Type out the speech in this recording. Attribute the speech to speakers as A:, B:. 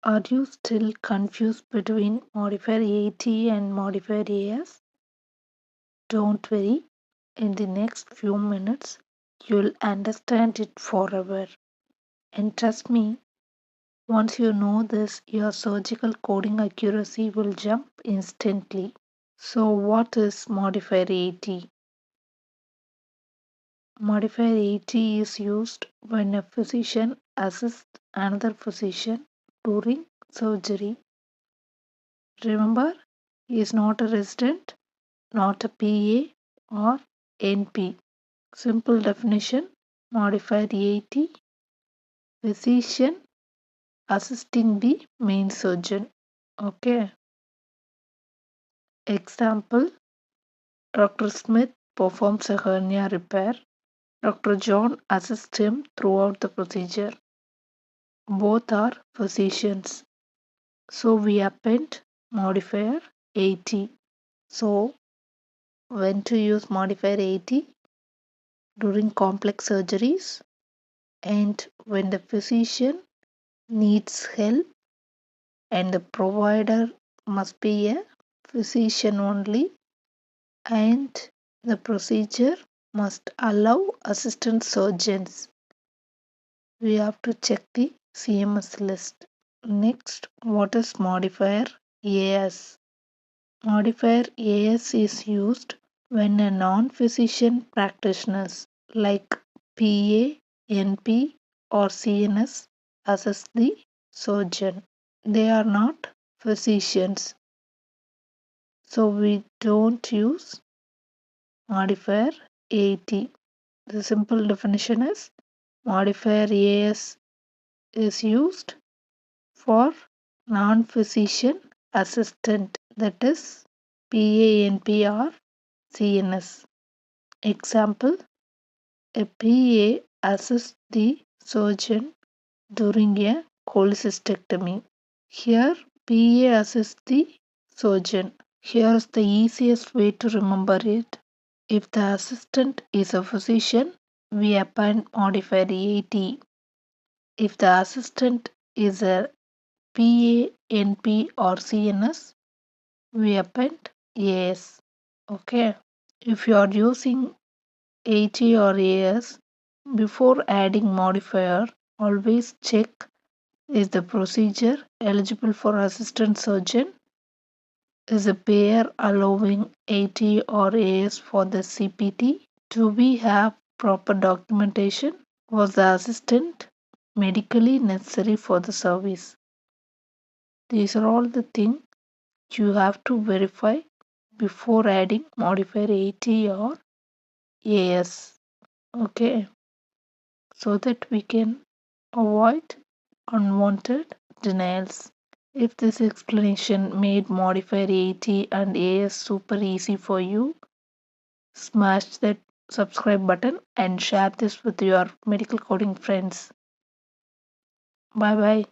A: Are you still confused between modifier AT and modifier AS? Don't worry, in the next few minutes, you'll understand it forever. And trust me, once you know this, your surgical coding accuracy will jump instantly. So, what is modifier AT? Modifier AT is used when a physician assists another physician during surgery. Remember, he is not a resident, not a PA or NP. Simple definition: modifier AT, physician assisting the main surgeon. Okay. Example: Dr. Smith performs a hernia repair. Dr. John assists him throughout the procedure. Both are physicians. So we append modifier AT. So when to use modifier AT? During complex surgeries and when the physician needs help and the provider must be a physician only, and the procedure must allow assistant surgeons. We have to check the CMS list. Next, what is modifier AS? Modifier AS is used when a non-physician practitioners like PA, NP or CNS assess the surgeon. They are not physicians, so we don't use modifier AT. The simple definition is modifier AS is used for non-physician assistant, that is PA/NP or CNS. Example: a PA assists the surgeon during a cholecystectomy. Here, PA assists the surgeon. Here is the easiest way to remember it. If the assistant is a physician, we append modifier AT. If the assistant is a PA, NP or CNS, we append AS. Okay. If you are using AT or AS, before adding modifier, always check: is the procedure eligible for assistant surgeon? Is the payer allowing AT or AS for the CPT? Do we have proper documentation? Was the assistant medically necessary for the service? These are all the things you have to verify before adding modifier AT or AS. Okay, so that we can avoid unwanted denials. If this explanation made modifier AT and AS super easy for you, smash that subscribe button and share this with your medical coding friends. Bye bye.